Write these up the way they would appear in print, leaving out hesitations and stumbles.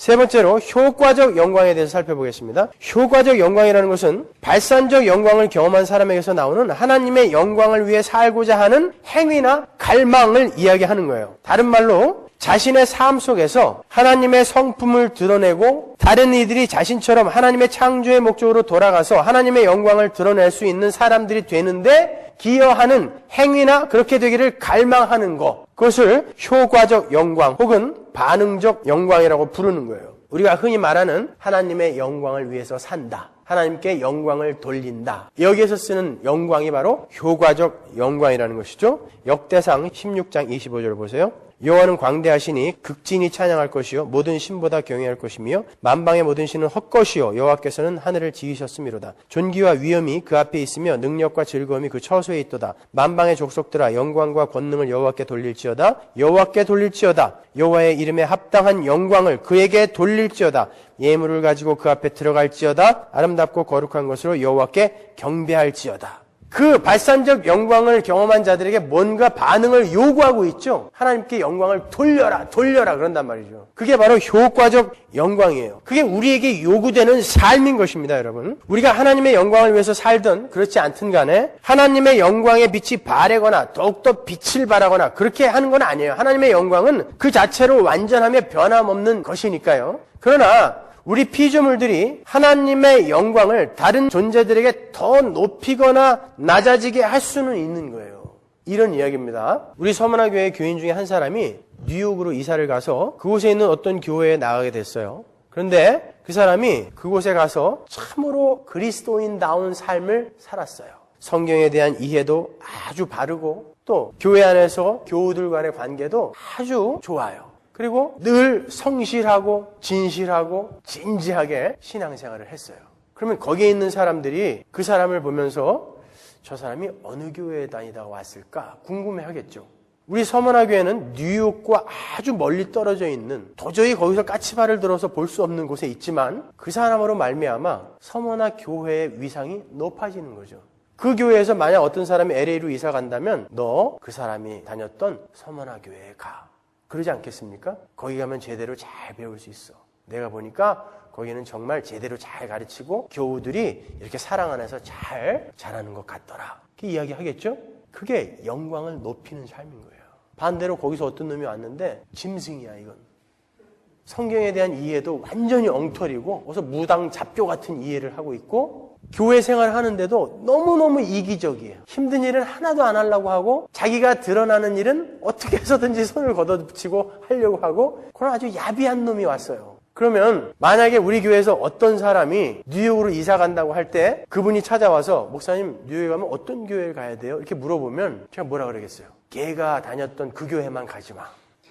세 번째로 효과적 영광에 대해서 살펴보겠습니다. 효과적 영광이라는 것은 발산적 영광을 경험한 사람에게서 나오는 하나님의 영광을 위해 살고자 하는 행위나 갈망을 이야기하는 거예요. 다른 말로 자신의 삶 속에서 하나님의 성품을 드러내고 다른 이들이 자신처럼 하나님의 창조의 목적으로 돌아가서 하나님의 영광을 드러낼 수 있는 사람들이 되는데 기여하는 행위나 그렇게 되기를 갈망하는 것, 그것을 효과적 영광 혹은 반응적 영광이라고 부르는 거예요. 우리가 흔히 말하는 하나님의 영광을 위해서 산다, 하나님께 영광을 돌린다, 여기에서 쓰는 영광이 바로 효과적 영광이라는 것이죠. 역대상 16장 25절 보세요. 여호와는 광대하시니 극진히 찬양할 것이요 모든 신보다 경외할 것이며 만방의 모든 신은 헛것이요 여호와께서는 하늘을 지으셨음이로다. 존귀와 위엄이 그 앞에 있으며 능력과 즐거움이 그 처소에 있도다. 만방의 족속들아 영광과 권능을 여호와께 돌릴지어다. 여호와께 돌릴지어다. 여호와의 이름에 합당한 영광을 그에게 돌릴지어다. 예물을 가지고 그 앞에 들어갈지어다. 아름답고 거룩한 것으로 여호와께 경배할지어다. 그 발산적 영광을 경험한 자들에게 뭔가 반응을 요구하고 있죠. 하나님께 영광을 돌려라 그런단 말이죠. 그게 바로 효과적 영광이에요. 그게 우리에게 요구되는 삶인 것입니다, 여러분. 우리가 하나님의 영광을 위해서 살든 그렇지 않든 간에 하나님의 영광의 빛이 바래거나 더욱더 빛을 발하거나 그렇게 하는 건 아니에요. 하나님의 영광은 그 자체로 완전하며 변함없는 것이니까요. 그러나 우리 피조물들이 하나님의 영광을 다른 존재들에게 더 높이거나 낮아지게 할 수는 있는 거예요. 이런 이야기입니다. 우리 서문화교회 교인 중에 한 사람이 뉴욕으로 이사를 가서 그곳에 있는 어떤 교회에 나가게 됐어요. 그런데 그 사람이 그곳에 가서 참으로 그리스도인다운 삶을 살았어요. 성경에 대한 이해도 아주 바르고 또 교회 안에서 교우들 간의 관계도 아주 좋아요. 그리고 늘 성실하고 진실하고 진지하게 신앙생활을 했어요. 그러면 거기에 있는 사람들이 그 사람을 보면서 저 사람이 어느 교회에 다니다가 왔을까 궁금해하겠죠. 우리 서문화교회는 뉴욕과 아주 멀리 떨어져 있는 도저히 거기서 까치발을 들어서 볼 수 없는 곳에 있지만 그 사람으로 말미암아 서문화교회의 위상이 높아지는 거죠. 그 교회에서 만약 어떤 사람이 LA로 이사 간다면 너 그 사람이 다녔던 서문화교회에 가. 그러지 않겠습니까? 거기 가면 제대로 잘 배울 수 있어. 내가 보니까 거기는 정말 제대로 잘 가르치고 교우들이 이렇게 사랑 안에서 잘 자라는 것 같더라. 그렇게 이야기하겠죠? 그게 영광을 높이는 삶인 거예요. 반대로 거기서 어떤 놈이 왔는데 짐승이야 이건. 성경에 대한 이해도 완전히 엉터리고 어서 무당 잡교 같은 이해를 하고 있고 교회 생활을 하는데도 너무너무 이기적이에요. 힘든 일은 하나도 안 하려고 하고 자기가 드러나는 일은 어떻게 해서든지 손을 걷어붙이고 하려고 하고 그런 아주 야비한 놈이 왔어요. 그러면 만약에 우리 교회에서 어떤 사람이 뉴욕으로 이사 간다고 할 때 그분이 찾아와서 목사님 뉴욕에 가면 어떤 교회를 가야 돼요? 이렇게 물어보면 제가 뭐라 그러겠어요? 걔가 다녔던 그 교회만 가지 마.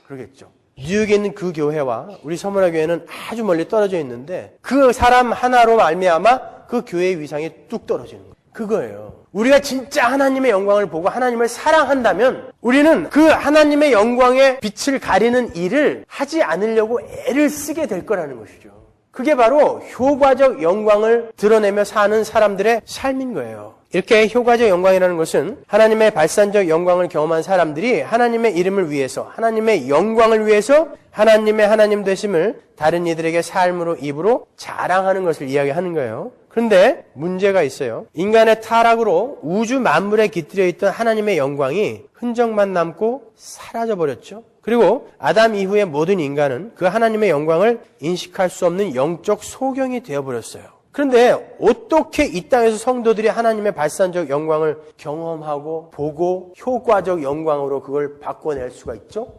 그러겠죠. 뉴욕에 있는 그 교회와 우리 서문화교회는 아주 멀리 떨어져 있는데 그 사람 하나로 말미암아 그 교회의 위상이 뚝 떨어지는 거예요. 그거예요. 우리가 진짜 하나님의 영광을 보고 하나님을 사랑한다면 우리는 그 하나님의 영광의 빛을 가리는 일을 하지 않으려고 애를 쓰게 될 거라는 것이죠. 그게 바로 효과적 영광을 드러내며 사는 사람들의 삶인 거예요. 이렇게 효과적 영광이라는 것은 하나님의 발산적 영광을 경험한 사람들이 하나님의 이름을 위해서, 하나님의 영광을 위해서 하나님의 하나님 되심을 다른 이들에게 삶으로, 입으로 자랑하는 것을 이야기하는 거예요. 그런데 문제가 있어요. 인간의 타락으로 우주 만물에 깃들여 있던 하나님의 영광이 흔적만 남고 사라져버렸죠. 그리고 아담 이후의 모든 인간은 그 하나님의 영광을 인식할 수 없는 영적 소경이 되어버렸어요. 그런데 어떻게 이 땅에서 성도들이 하나님의 발산적 영광을 경험하고 보고 효과적 영광으로 그걸 바꿔낼 수가 있죠?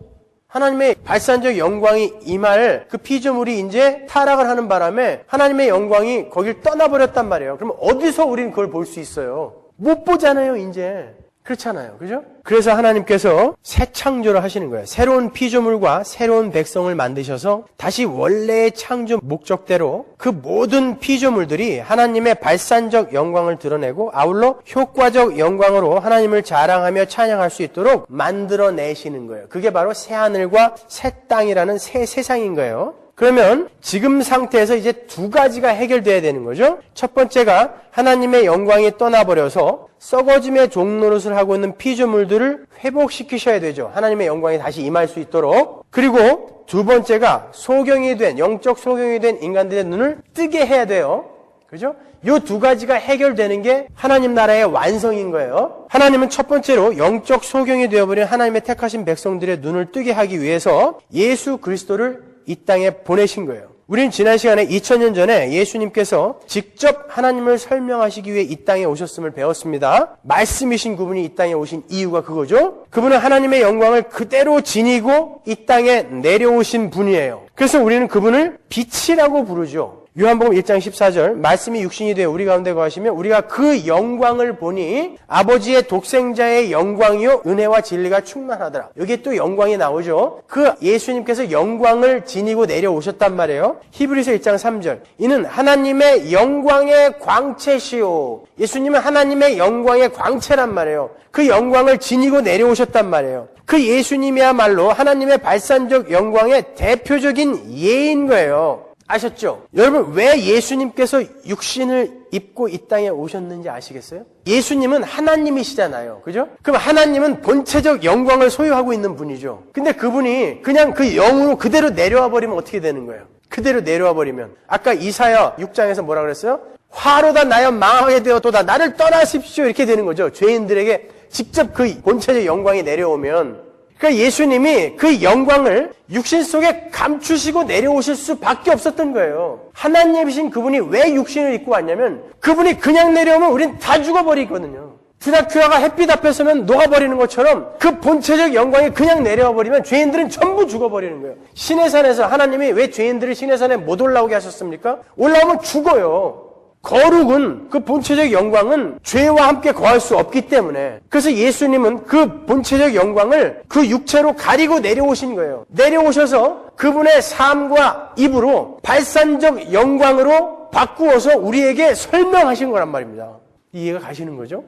하나님의 발산적 영광이 임할 그 피조물이 이제 타락을 하는 바람에 하나님의 영광이 거길 떠나버렸단 말이에요. 그럼 어디서 우리는 그걸 볼 수 있어요? 못 보잖아요, 이제. 그렇잖아요. 그죠? 그래서 하나님께서 새 창조를 하시는 거예요. 새로운 피조물과 새로운 백성을 만드셔서 다시 원래의 창조 목적대로 그 모든 피조물들이 하나님의 발산적 영광을 드러내고 아울러 효과적 영광으로 하나님을 자랑하며 찬양할 수 있도록 만들어내시는 거예요. 그게 바로 새 하늘과 새 땅이라는 새 세상인 거예요. 그러면 지금 상태에서 이제 두 가지가 해결돼야 되는 거죠. 첫 번째가 하나님의 영광이 떠나버려서 썩어짐의 종노릇을 하고 있는 피조물들을 회복시키셔야 되죠. 하나님의 영광이 다시 임할 수 있도록. 그리고 두 번째가 소경이 된, 영적 소경이 된 인간들의 눈을 뜨게 해야 돼요. 그죠? 이 두 가지가 해결되는 게 하나님 나라의 완성인 거예요. 하나님은 첫 번째로 영적 소경이 되어버린 하나님의 택하신 백성들의 눈을 뜨게 하기 위해서 예수 그리스도를 이 땅에 보내신 거예요. 우리는 지난 시간에 2000년 전에 예수님께서 직접 하나님을 설명하시기 위해 이 땅에 오셨음을 배웠습니다. 말씀이신 그분이 이 땅에 오신 이유가 그거죠. 그분은 하나님의 영광을 그대로 지니고 이 땅에 내려오신 분이에요. 그래서 우리는 그분을 빛이라고 부르죠. 요한복음 1장 14절 말씀이 육신이 되어 우리 가운데 거하시며 우리가 그 영광을 보니 아버지의 독생자의 영광이요 은혜와 진리가 충만하더라. 여기에 또 영광이 나오죠. 그 예수님께서 영광을 지니고 내려오셨단 말이에요. 히브리서 1장 3절 이는 하나님의 영광의 광채시오. 예수님은 하나님의 영광의 광채란 말이에요. 그 영광을 지니고 내려오셨단 말이에요. 그 예수님이야말로 하나님의 발산적 영광의 대표적인 예인 거예요. 아셨죠? 여러분 왜 예수님께서 육신을 입고 이 땅에 오셨는지 아시겠어요? 예수님은 하나님이시잖아요. 그죠? 그럼 하나님은 본체적 영광을 소유하고 있는 분이죠. 근데 그분이 그냥 그 영으로 그대로 내려와 버리면 어떻게 되는 거예요? 그대로 내려와 버리면 아까 이사야 6장에서 뭐라 그랬어요? 화로다 나여 망하게 되었도다 나를 떠나십시오 이렇게 되는 거죠. 죄인들에게 직접 그 본체적 영광이 내려오면 그러니까 예수님이 그 영광을 육신 속에 감추시고 내려오실 수밖에 없었던 거예요. 하나님이신 그분이 왜 육신을 입고 왔냐면 그분이 그냥 내려오면 우린 다 죽어버리거든요. 드라큘라가 햇빛 앞에 서면 녹아버리는 것처럼 그 본체적 영광이 그냥 내려와 버리면 죄인들은 전부 죽어버리는 거예요. 시내산에서 하나님이 왜 죄인들을 시내산에 못 올라오게 하셨습니까? 올라오면 죽어요. 거룩은 그 본체적 영광은 죄와 함께 거할 수 없기 때문에 그래서 예수님은 그 본체적 영광을 그 육체로 가리고 내려오신 거예요. 내려오셔서 그분의 삶과 입으로 발산적 영광으로 바꾸어서 우리에게 설명하신 거란 말입니다. 이해가 가시는 거죠?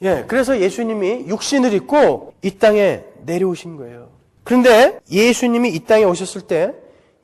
예, 그래서 예수님이 육신을 입고 이 땅에 내려오신 거예요. 그런데 예수님이 이 땅에 오셨을 때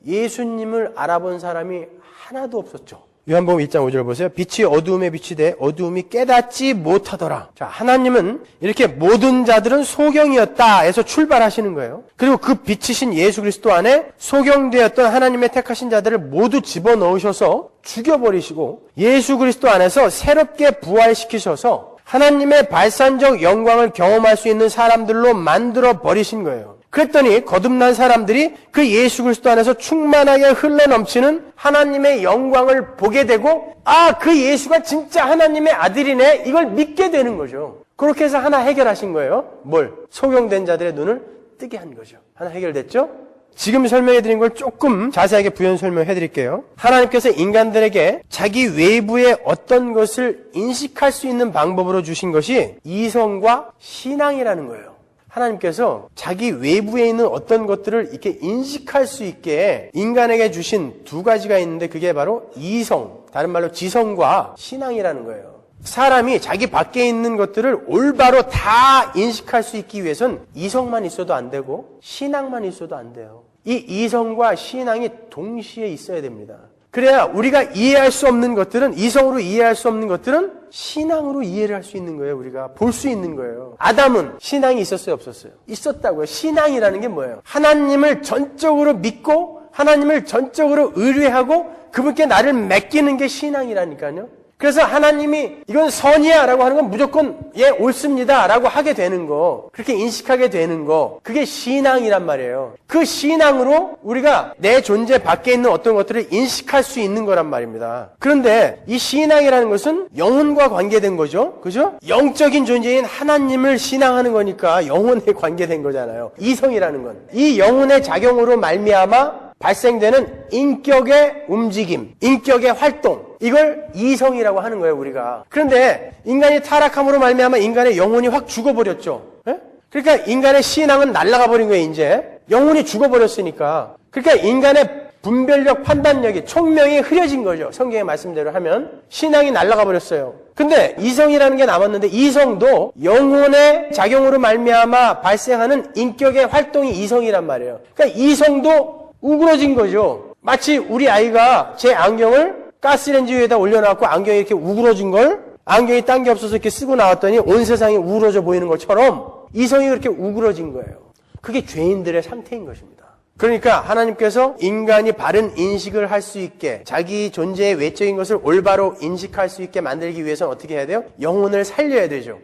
예수님을 알아본 사람이 하나도 없었죠. 요한복음 1장 5절 보세요. 빛이 어두움에 비치되 어두움이 깨닫지 못하더라. 자, 하나님은 이렇게 모든 자들은 소경이었다 해서 출발하시는 거예요. 그리고 그 빛이신 예수 그리스도 안에 소경되었던 하나님의 택하신 자들을 모두 집어넣으셔서 죽여버리시고 예수 그리스도 안에서 새롭게 부활시키셔서 하나님의 발산적 영광을 경험할 수 있는 사람들로 만들어 버리신 거예요. 그랬더니 거듭난 사람들이 그 예수 그리스도 안에서 충만하게 흘러넘치는 하나님의 영광을 보게 되고 아, 그 예수가 진짜 하나님의 아들이네 이걸 믿게 되는 거죠. 그렇게 해서 하나 해결하신 거예요. 뭘? 소경된 자들의 눈을 뜨게 한 거죠. 하나 해결됐죠? 지금 설명해드린 걸 조금 자세하게 부연 설명해드릴게요. 하나님께서 인간들에게 자기 외부의 어떤 것을 인식할 수 있는 방법으로 주신 것이 이성과 신앙이라는 거예요. 하나님께서 자기 외부에 있는 어떤 것들을 이렇게 인식할 수 있게 인간에게 주신 두 가지가 있는데 그게 바로 이성, 다른 말로 지성과 신앙이라는 거예요. 사람이 자기 밖에 있는 것들을 올바로 다 인식할 수 있기 위해선 이성만 있어도 안 되고 신앙만 있어도 안 돼요. 이 이성과 신앙이 동시에 있어야 됩니다. 그래야 우리가 이해할 수 없는 것들은 이성으로 이해할 수 없는 것들은 신앙으로 이해를 할 수 있는 거예요. 우리가 볼 수 있는 거예요. 아담은 신앙이 있었어요? 없었어요? 있었다고요. 신앙이라는 게 뭐예요? 하나님을 전적으로 믿고 하나님을 전적으로 의뢰하고 그분께 나를 맡기는 게 신앙이라니까요. 그래서 하나님이 이건 선이야 라고 하는 건 무조건 예 옳습니다 라고 하게 되는 거, 그렇게 인식하게 되는 거, 그게 신앙이란 말이에요. 그 신앙으로 우리가 내 존재 밖에 있는 어떤 것들을 인식할 수 있는 거란 말입니다. 그런데 이 신앙이라는 것은 영혼과 관계된 거죠. 그죠? 영적인 존재인 하나님을 신앙하는 거니까 영혼에 관계된 거잖아요. 이성이라는 건 이 영혼의 작용으로 말미암아 발생되는 인격의 움직임, 인격의 활동, 이걸 이성이라고 하는 거예요, 우리가. 그런데 인간이 타락함으로 말미암아 인간의 영혼이 확 죽어버렸죠. 예? 그러니까 인간의 신앙은 날아가 버린 거예요, 이제. 영혼이 죽어버렸으니까. 그러니까 인간의 분별력, 판단력이, 총명이 흐려진 거죠. 성경의 말씀대로 하면. 신앙이 날아가 버렸어요. 근데 이성이라는 게 남았는데 이성도 영혼의 작용으로 말미암아 발생하는 인격의 활동이 이성이란 말이에요. 그러니까 이성도 우그러진 거죠. 마치 우리 아이가 제 안경을 가스레인지 위에다 올려놓고 안경이 이렇게 우그러진 걸 안경이 딴 게 없어서 이렇게 쓰고 나왔더니 온 세상이 우그러져 보이는 것처럼 이성이 그렇게 우그러진 거예요. 그게 죄인들의 상태인 것입니다. 그러니까 하나님께서 인간이 바른 인식을 할 수 있게 자기 존재의 외적인 것을 올바로 인식할 수 있게 만들기 위해서는 어떻게 해야 돼요? 영혼을 살려야 되죠.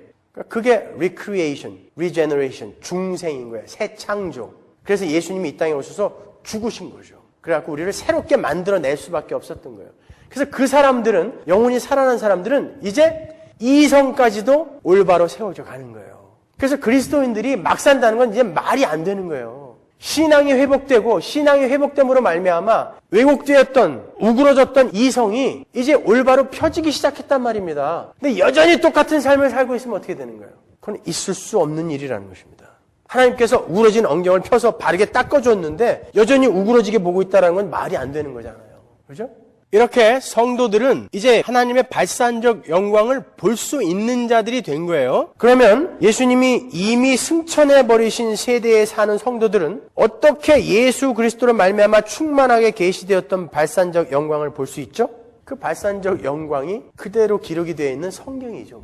그게 recreation, regeneration, 중생인 거예요. 새 창조. 그래서 예수님이 이 땅에 오셔서 죽으신 거죠. 그래갖고 우리를 새롭게 만들어낼 수밖에 없었던 거예요. 그래서 그 사람들은, 영혼이 살아난 사람들은 이제 이성까지도 올바로 세워져 가는 거예요. 그래서 그리스도인들이 막 산다는 건 이제 말이 안 되는 거예요. 신앙이 회복되고 신앙이 회복됨으로 말미암아 왜곡되었던 우그러졌던 이성이 이제 올바로 펴지기 시작했단 말입니다. 근데 여전히 똑같은 삶을 살고 있으면 어떻게 되는 거예요? 그건 있을 수 없는 일이라는 것입니다. 하나님께서 우그러진 엉덩을 펴서 바르게 닦아줬는데 여전히 우그러지게 보고 있다는 건 말이 안 되는 거잖아요. 그렇죠? 이렇게 성도들은 이제 하나님의 발산적 영광을 볼 수 있는 자들이 된 거예요. 그러면 예수님이 이미 승천해버리신 세대에 사는 성도들은 어떻게 예수 그리스도로 말미암아 충만하게 계시되었던 발산적 영광을 볼 수 있죠? 그 발산적 영광이 그대로 기록이 되어 있는 성경이죠.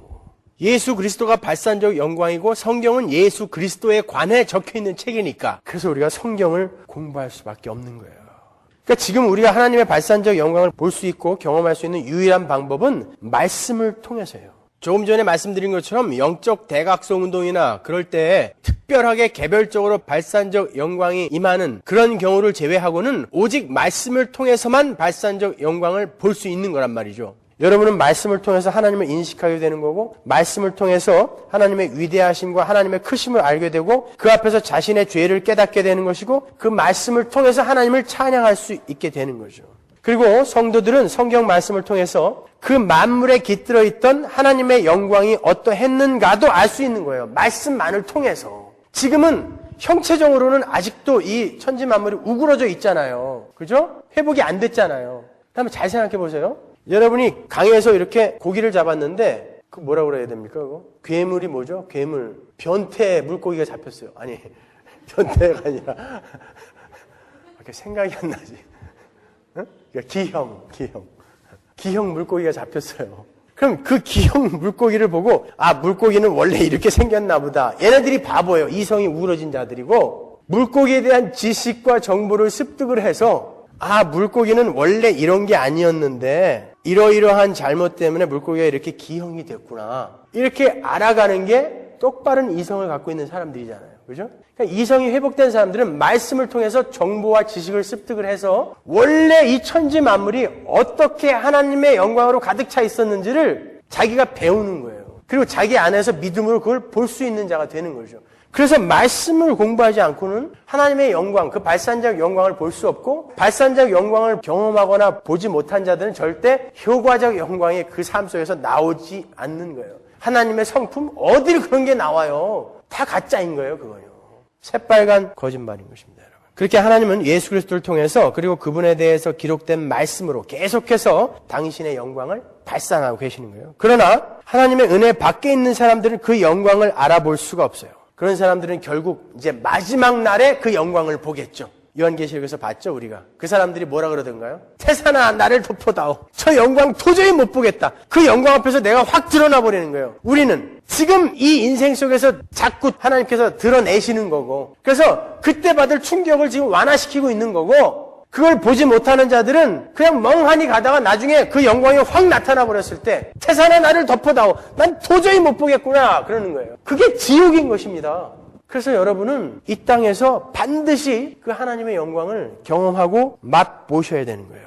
예수 그리스도가 발산적 영광이고 성경은 예수 그리스도에 관해 적혀있는 책이니까 그래서 우리가 성경을 공부할 수밖에 없는 거예요. 그러니까 지금 우리가 하나님의 발산적 영광을 볼 수 있고 경험할 수 있는 유일한 방법은 말씀을 통해서예요. 조금 전에 말씀드린 것처럼 영적 대각성 운동이나 그럴 때 특별하게 개별적으로 발산적 영광이 임하는 그런 경우를 제외하고는 오직 말씀을 통해서만 발산적 영광을 볼 수 있는 거란 말이죠. 여러분은 말씀을 통해서 하나님을 인식하게 되는 거고 말씀을 통해서 하나님의 위대하심과 하나님의 크심을 알게 되고 그 앞에서 자신의 죄를 깨닫게 되는 것이고 그 말씀을 통해서 하나님을 찬양할 수 있게 되는 거죠. 그리고 성도들은 성경 말씀을 통해서 그 만물에 깃들어 있던 하나님의 영광이 어떠했는가도 알 수 있는 거예요. 말씀만을 통해서. 지금은 형체적으로는 아직도 이 천지 만물이 우그러져 있잖아요. 그죠? 회복이 안 됐잖아요. 한번 잘 생각해 보세요. 여러분이 강에서 이렇게 고기를 잡았는데 그 뭐라고 그래야 됩니까? 그거? 괴물이 뭐죠? 괴물. 변태 물고기가 잡혔어요. 아니 변태가 아니라 이렇게 생각이 안 나지. 응? 그러니까 기형 물고기가 잡혔어요. 그럼 그 기형 물고기를 보고 아 물고기는 원래 이렇게 생겼나 보다. 얘네들이 바보예요. 이성이 우울해진 자들이고 물고기에 대한 지식과 정보를 습득을 해서 아 물고기는 원래 이런 게 아니었는데 이러이러한 잘못 때문에 물고기가 이렇게 기형이 됐구나. 이렇게 알아가는 게 똑바른 이성을 갖고 있는 사람들이잖아요. 그죠? 그러니까 이성이 회복된 사람들은 말씀을 통해서 정보와 지식을 습득을 해서 원래 이 천지 만물이 어떻게 하나님의 영광으로 가득 차 있었는지를 자기가 배우는 거예요. 그리고 자기 안에서 믿음으로 그걸 볼 수 있는 자가 되는 거죠. 그래서 말씀을 공부하지 않고는 하나님의 영광, 그 발산적 영광을 볼 수 없고 발산적 영광을 경험하거나 보지 못한 자들은 절대 효과적 영광이 그 삶 속에서 나오지 않는 거예요. 하나님의 성품? 어딜 그런 게 나와요? 다 가짜인 거예요, 그거요. 새빨간 거짓말인 것입니다, 여러분. 그렇게 하나님은 예수 그리스도를 통해서 그리고 그분에 대해서 기록된 말씀으로 계속해서 당신의 영광을 발산하고 계시는 거예요. 그러나 하나님의 은혜 밖에 있는 사람들은 그 영광을 알아볼 수가 없어요. 그런 사람들은 결국 이제 마지막 날에 그 영광을 보겠죠. 요한계시록에서 봤죠, 우리가. 그 사람들이 뭐라 그러던가요? 태산아, 나를 덮어다오. 저 영광 도저히 못 보겠다. 그 영광 앞에서 내가 확 드러나 버리는 거예요. 우리는 지금 이 인생 속에서 자꾸 하나님께서 드러내시는 거고, 그래서 그때 받을 충격을 지금 완화시키고 있는 거고, 그걸 보지 못하는 자들은 그냥 멍하니 가다가 나중에 그 영광이 확 나타나 버렸을 때 태산아 나를 덮어다오. 난 도저히 못 보겠구나. 그러는 거예요. 그게 지옥인 것입니다. 그래서 여러분은 이 땅에서 반드시 그 하나님의 영광을 경험하고 맛보셔야 되는 거예요.